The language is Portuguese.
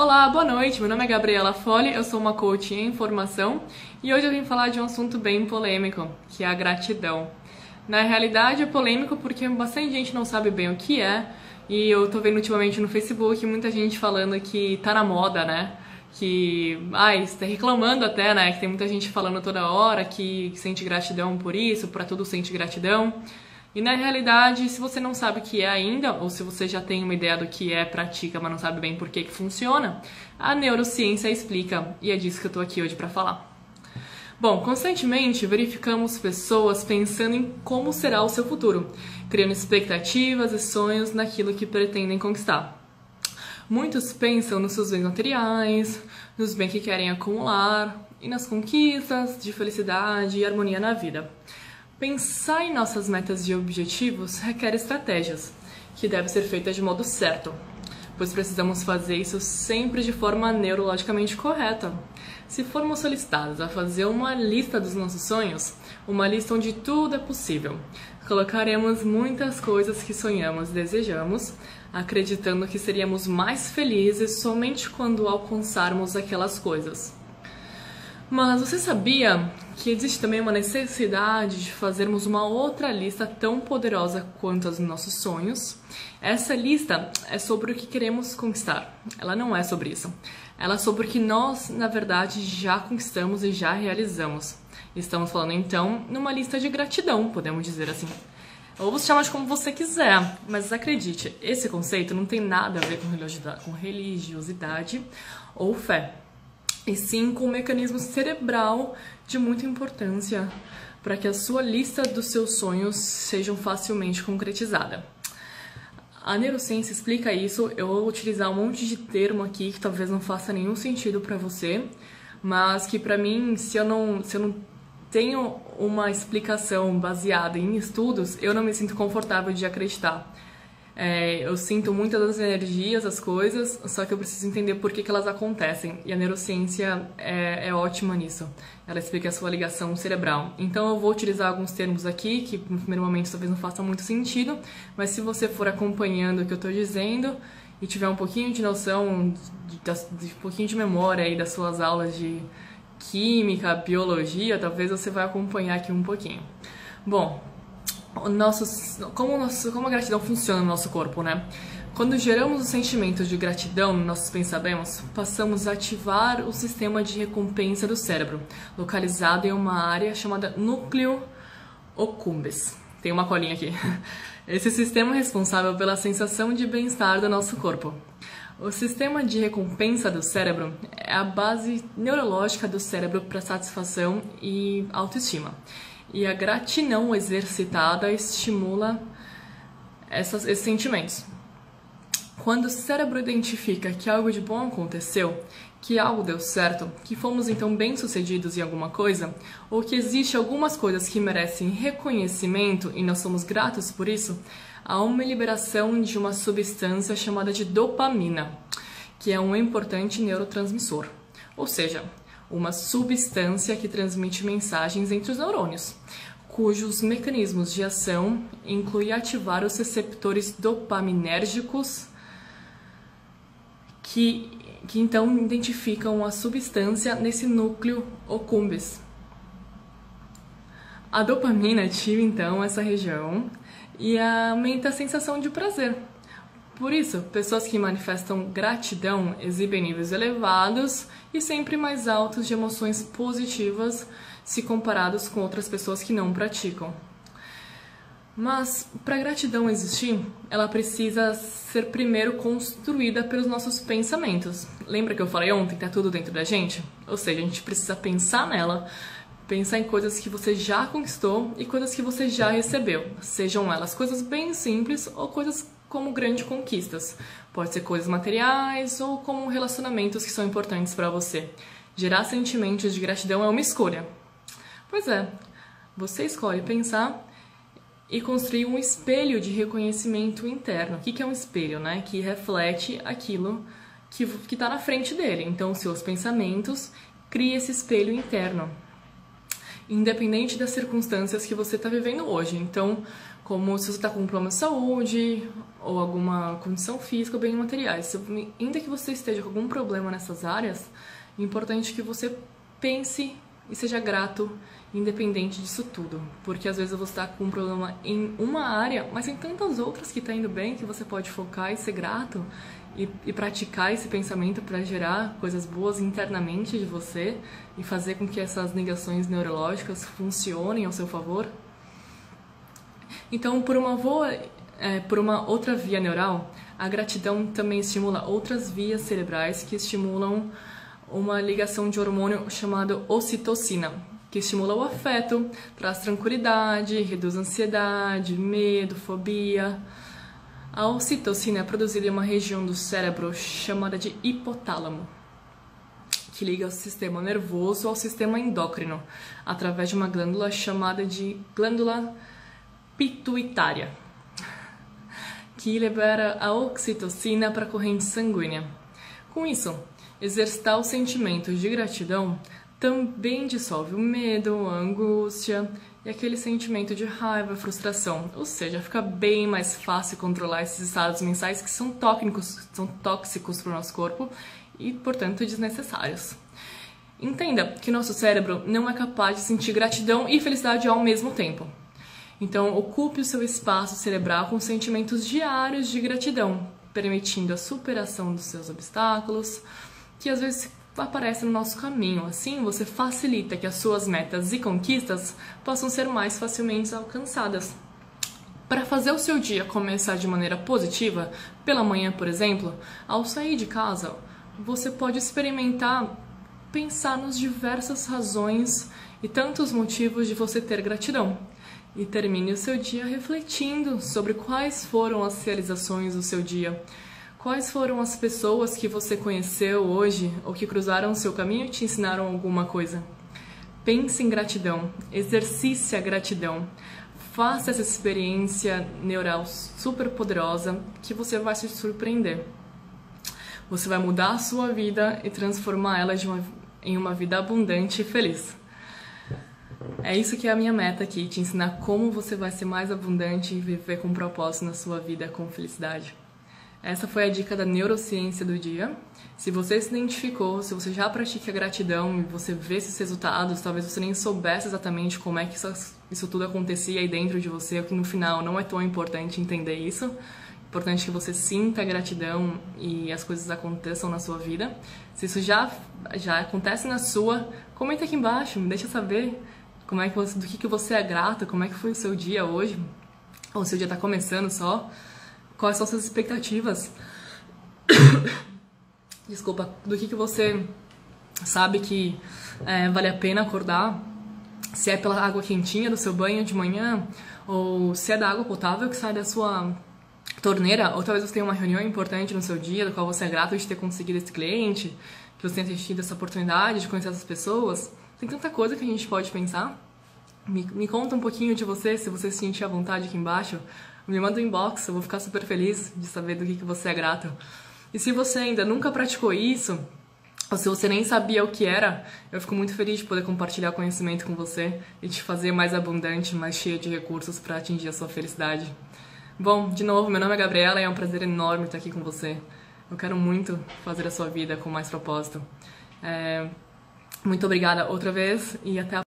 Olá, boa noite. Meu nome é Gabriela Fole, eu sou uma coach em formação e hoje eu vim falar de um assunto bem polêmico, que é a gratidão. Na realidade é polêmico porque bastante gente não sabe bem o que é e eu tô vendo ultimamente no Facebook muita gente falando que tá na moda, né? Está reclamando até, né? Que tem muita gente falando toda hora que sente gratidão por isso, pra tudo sente gratidão. E na realidade, se você não sabe o que é ainda, ou se você já tem uma ideia do que é, pratica, mas não sabe bem por que funciona, a neurociência explica, e é disso que eu tô aqui hoje pra falar. Bom, constantemente verificamos pessoas pensando em como será o seu futuro, criando expectativas e sonhos naquilo que pretendem conquistar. Muitos pensam nos seus bens materiais, nos bens que querem acumular e nas conquistas de felicidade e harmonia na vida. Pensar em nossas metas e objetivos requer estratégias, que devem ser feitas de modo certo, pois precisamos fazer isso sempre de forma neurologicamente correta. Se formos solicitados a fazer uma lista dos nossos sonhos, uma lista onde tudo é possível, colocaremos muitas coisas que sonhamos e desejamos, acreditando que seríamos mais felizes somente quando alcançarmos aquelas coisas. Mas você sabia que existe também uma necessidade de fazermos uma outra lista tão poderosa quanto os nossos sonhos? Essa lista é sobre o que queremos conquistar. Ela não é sobre isso. Ela é sobre o que nós, na verdade, já conquistamos e já realizamos. Estamos falando, então, numa lista de gratidão, podemos dizer assim. Ou você chama de como você quiser, mas acredite, esse conceito não tem nada a ver com religiosidade ou fé. E sim com um mecanismo cerebral de muita importância para que a sua lista dos seus sonhos sejam facilmente concretizada. A neurociência explica isso, eu vou utilizar um monte de termo aqui que talvez não faça nenhum sentido para você, mas que para mim, se eu não tenho uma explicação baseada em estudos, eu não me sinto confortável de acreditar. Eu sinto muitas das energias, as coisas, só que eu preciso entender por que elas acontecem. E a neurociência é ótima nisso. Ela explica a sua ligação cerebral. Então eu vou utilizar alguns termos aqui, que no primeiro momento talvez não façam muito sentido, mas se você for acompanhando o que eu estou dizendo e tiver um pouquinho de noção, de um pouquinho de memória aí das suas aulas de química, biologia, talvez você vai acompanhar aqui um pouquinho. Bom, como a gratidão funciona no nosso corpo, né? Quando geramos o sentimento de gratidão nos nossos pensamentos, passamos a ativar o sistema de recompensa do cérebro, localizado em uma área chamada núcleo accumbens. Tem uma colinha aqui. Esse sistema é responsável pela sensação de bem-estar do nosso corpo. O sistema de recompensa do cérebro é a base neurológica do cérebro para satisfação e autoestima. E a gratidão exercitada estimula esses sentimentos. Quando o cérebro identifica que algo de bom aconteceu, que algo deu certo, que fomos então bem-sucedidos em alguma coisa, ou que existe algumas coisas que merecem reconhecimento e nós somos gratos por isso, há uma liberação de uma substância chamada de dopamina, que é um importante neurotransmissor. Ou seja, uma substância que transmite mensagens entre os neurônios, cujos mecanismos de ação incluem ativar os receptores dopaminérgicos que então identificam a substância nesse núcleo accumbens. A dopamina ativa então essa região e aumenta a sensação de prazer. Por isso, pessoas que manifestam gratidão exibem níveis elevados e sempre mais altos de emoções positivas se comparados com outras pessoas que não praticam. Mas, para a gratidão existir, ela precisa ser primeiro construída pelos nossos pensamentos. Lembra que eu falei ontem que está tudo dentro da gente? Ou seja, a gente precisa pensar nela, pensar em coisas que você já conquistou e coisas que você já recebeu. Sejam elas coisas bem simples ou coisas como grandes conquistas. Pode ser coisas materiais ou como relacionamentos que são importantes para você. Gerar sentimentos de gratidão é uma escolha. Pois é, você escolhe pensar e construir um espelho de reconhecimento interno. O que é um espelho, né? Que reflete aquilo que está na frente dele. Então, os seus pensamentos criam esse espelho interno, independente das circunstâncias que você está vivendo hoje. Então, como se você está com um problema de saúde ou alguma condição física ou bem materiais. Ainda que você esteja com algum problema nessas áreas, é importante que você pense e seja grato, independente disso tudo. Porque às vezes você está com um problema em uma área, mas tem tantas outras que está indo bem que você pode focar e ser grato e praticar esse pensamento para gerar coisas boas internamente de você e fazer com que essas ligações neurológicas funcionem ao seu favor. Então, por uma outra via neural, a gratidão também estimula outras vias cerebrais que estimulam uma ligação de hormônio chamado ocitocina, que estimula o afeto, traz tranquilidade, reduz ansiedade, medo, fobia. A ocitocina é produzida em uma região do cérebro chamada de hipotálamo, que liga o sistema nervoso ao sistema endócrino, através de uma glândula chamada de glândula pituitária, que libera a ocitocina para a corrente sanguínea. Com isso, exercitar o sentimento de gratidão também dissolve o medo, a angústia e aquele sentimento de raiva, frustração. Ou seja, fica bem mais fácil controlar esses estados mentais que são tóxicos para o nosso corpo e, portanto, desnecessários. Entenda que nosso cérebro não é capaz de sentir gratidão e felicidade ao mesmo tempo. Então, ocupe o seu espaço cerebral com sentimentos diários de gratidão, permitindo a superação dos seus obstáculos, que às vezes aparecem no nosso caminho. Assim, você facilita que as suas metas e conquistas possam ser mais facilmente alcançadas. Para fazer o seu dia começar de maneira positiva, pela manhã, por exemplo, ao sair de casa, você pode experimentar pensar nas diversas razões e tantos motivos de você ter gratidão. E termine o seu dia refletindo sobre quais foram as realizações do seu dia. Quais foram as pessoas que você conheceu hoje ou que cruzaram o seu caminho e te ensinaram alguma coisa? Pense em gratidão, exercite a gratidão, faça essa experiência neural super poderosa que você vai se surpreender. Você vai mudar a sua vida e transformar ela em uma vida abundante e feliz. É isso que é a minha meta aqui, te ensinar como você vai ser mais abundante e viver com propósito na sua vida com felicidade. Essa foi a dica da neurociência do dia. Se você se identificou, se você já pratica gratidão e você vê esses resultados, talvez você nem soubesse exatamente como é que isso tudo acontecia aí dentro de você, que no final não é tão importante entender isso. É importante que você sinta a gratidão e as coisas aconteçam na sua vida. Se isso já acontece na sua, comenta aqui embaixo, me deixa saber do que você é grato, como é que foi o seu dia hoje, ou o seu dia está começando só. Quais são suas expectativas? Desculpa, do que você sabe que vale a pena acordar? Se é pela água quentinha do seu banho de manhã, ou se é da água potável que sai da sua torneira, ou talvez você tenha uma reunião importante no seu dia, do qual você é grato de ter conseguido esse cliente, que você tenha tido essa oportunidade de conhecer essas pessoas. Tem tanta coisa que a gente pode pensar. Me conta um pouquinho de você, se você se sentir à vontade aqui embaixo. Me manda um inbox, eu vou ficar super feliz de saber do que você é grato. E se você ainda nunca praticou isso, ou se você nem sabia o que era, eu fico muito feliz de poder compartilhar conhecimento com você e te fazer mais abundante, mais cheia de recursos para atingir a sua felicidade. Bom, de novo, meu nome é Gabriela e é um prazer enorme estar aqui com você. Eu quero muito fazer a sua vida com mais propósito. Muito obrigada outra vez e até a